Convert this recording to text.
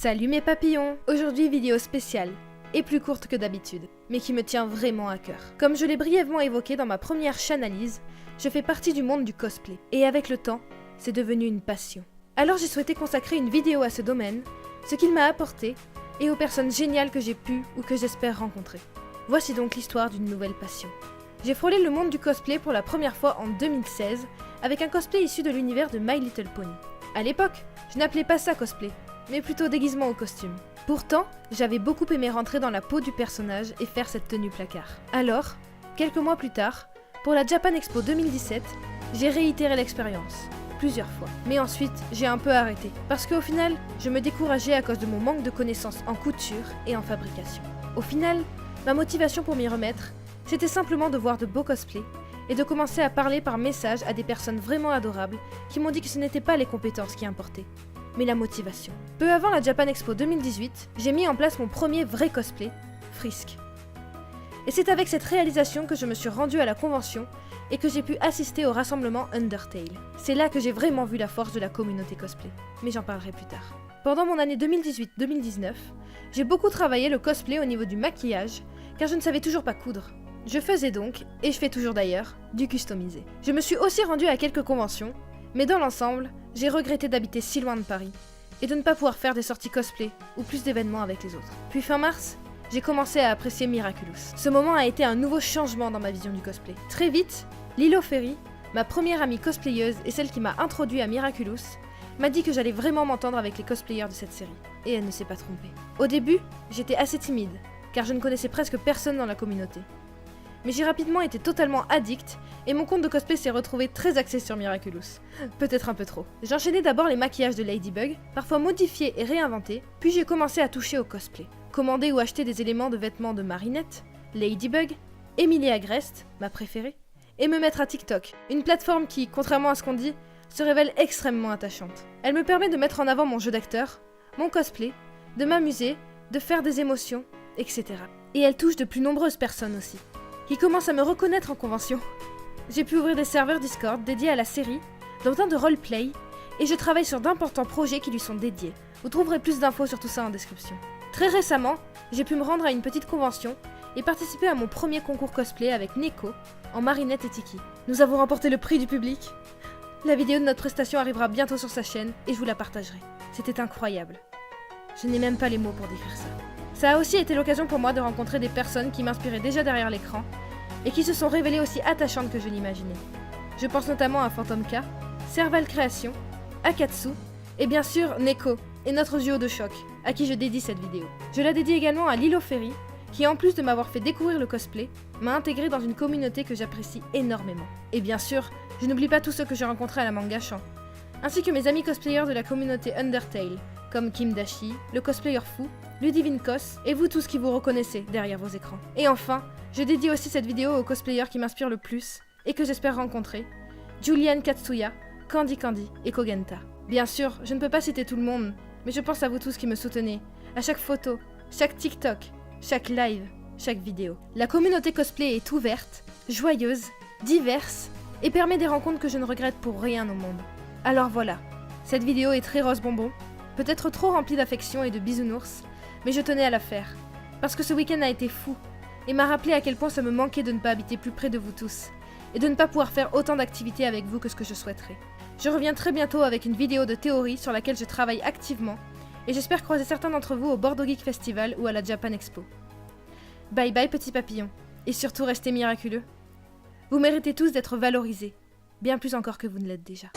Salut mes papillons! Aujourd'hui vidéo spéciale, et plus courte que d'habitude, mais qui me tient vraiment à cœur. Comme je l'ai brièvement évoqué dans ma première chanalyse, je fais partie du monde du cosplay, et avec le temps, c'est devenu une passion. Alors j'ai souhaité consacrer une vidéo à ce domaine, ce qu'il m'a apporté, et aux personnes géniales que j'ai pu ou que j'espère rencontrer. Voici donc l'histoire d'une nouvelle passion. J'ai frôlé le monde du cosplay pour la première fois en 2016, avec un cosplay issu de l'univers de My Little Pony. À l'époque, je n'appelais pas ça cosplay, mais plutôt déguisement au costume. Pourtant, j'avais beaucoup aimé rentrer dans la peau du personnage et faire cette tenue placard. Alors, quelques mois plus tard, pour la Japan Expo 2017, j'ai réitéré l'expérience, plusieurs fois. Mais ensuite, j'ai un peu arrêté, parce qu'au final, je me décourageais à cause de mon manque de connaissances en couture et en fabrication. Au final, ma motivation pour m'y remettre, c'était simplement de voir de beaux cosplays et de commencer à parler par message à des personnes vraiment adorables qui m'ont dit que ce n'était pas les compétences qui importaient, mais la motivation. Peu avant la Japan Expo 2018, j'ai mis en place mon premier vrai cosplay, Frisk. Et c'est avec cette réalisation que je me suis rendue à la convention et que j'ai pu assister au rassemblement Undertale. C'est là que j'ai vraiment vu la force de la communauté cosplay, mais j'en parlerai plus tard. Pendant mon année 2018-2019, j'ai beaucoup travaillé le cosplay au niveau du maquillage, car je ne savais toujours pas coudre. Je faisais donc, et je fais toujours d'ailleurs, du customisé. Je me suis aussi rendue à quelques conventions, mais dans l'ensemble, j'ai regretté d'habiter si loin de Paris, et de ne pas pouvoir faire des sorties cosplay, ou plus d'événements avec les autres. Puis fin mars, j'ai commencé à apprécier Miraculous. Ce moment a été un nouveau changement dans ma vision du cosplay. Très vite, Lilo Ferry, ma première amie cosplayeuse et celle qui m'a introduit à Miraculous, m'a dit que j'allais vraiment m'entendre avec les cosplayers de cette série. Et elle ne s'est pas trompée. Au début, j'étais assez timide, car je ne connaissais presque personne dans la communauté. Mais j'ai rapidement été totalement addict, et mon compte de cosplay s'est retrouvé très axé sur Miraculous. Peut-être un peu trop. J'enchaînais d'abord les maquillages de Ladybug, parfois modifiés et réinventés, puis j'ai commencé à toucher au cosplay. Commander ou acheter des éléments de vêtements de Marinette, Ladybug, Emily Agreste, ma préférée, et me mettre à TikTok, une plateforme qui, contrairement à ce qu'on dit, se révèle extrêmement attachante. Elle me permet de mettre en avant mon jeu d'acteur, mon cosplay, de m'amuser, de faire des émotions, etc. Et elle touche de plus nombreuses personnes aussi, qui commencent à me reconnaître en convention. J'ai pu ouvrir des serveurs Discord dédiés à la série, dans un de roleplay, et je travaille sur d'importants projets qui lui sont dédiés. Vous trouverez plus d'infos sur tout ça en description. Très récemment, j'ai pu me rendre à une petite convention et participer à mon premier concours cosplay avec Neko, en Marinette et Tiki. Nous avons remporté le prix du public. La vidéo de notre prestation arrivera bientôt sur sa chaîne et je vous la partagerai. C'était incroyable. Je n'ai même pas les mots pour décrire ça. Ça a aussi été l'occasion pour moi de rencontrer des personnes qui m'inspiraient déjà derrière l'écran et qui se sont révélées aussi attachantes que je l'imaginais. Je pense notamment à Phantom K, Serval Création, Akatsu et bien sûr Neko et notre duo de choc, à qui je dédie cette vidéo. Je la dédie également à Lilo Ferry, qui en plus de m'avoir fait découvrir le cosplay, m'a intégré dans une communauté que j'apprécie énormément. Et bien sûr, je n'oublie pas tous ceux que j'ai rencontrés à la Manga Champ, ainsi que mes amis cosplayers de la communauté Undertale, comme Kim Dashi, le cosplayer fou, Ludivine Kos, et vous tous qui vous reconnaissez derrière vos écrans. Et enfin, je dédie aussi cette vidéo aux cosplayers qui m'inspirent le plus, et que j'espère rencontrer, Julian Katsuya, Candy Candy et Kogenta. Bien sûr, je ne peux pas citer tout le monde, mais je pense à vous tous qui me soutenez, à chaque photo, chaque TikTok, chaque live, chaque vidéo. La communauté cosplay est ouverte, joyeuse, diverse, et permet des rencontres que je ne regrette pour rien au monde. Alors voilà, cette vidéo est très rose bonbon, peut-être trop remplie d'affection et de bisounours, mais je tenais à la faire, parce que ce week-end a été fou, et m'a rappelé à quel point ça me manquait de ne pas habiter plus près de vous tous, et de ne pas pouvoir faire autant d'activités avec vous que ce que je souhaiterais. Je reviens très bientôt avec une vidéo de théorie sur laquelle je travaille activement, et j'espère croiser certains d'entre vous au Bordeaux Geek Festival ou à la Japan Expo. Bye bye petits papillons, et surtout restez miraculeux. Vous méritez tous d'être valorisés, bien plus encore que vous ne l'êtes déjà.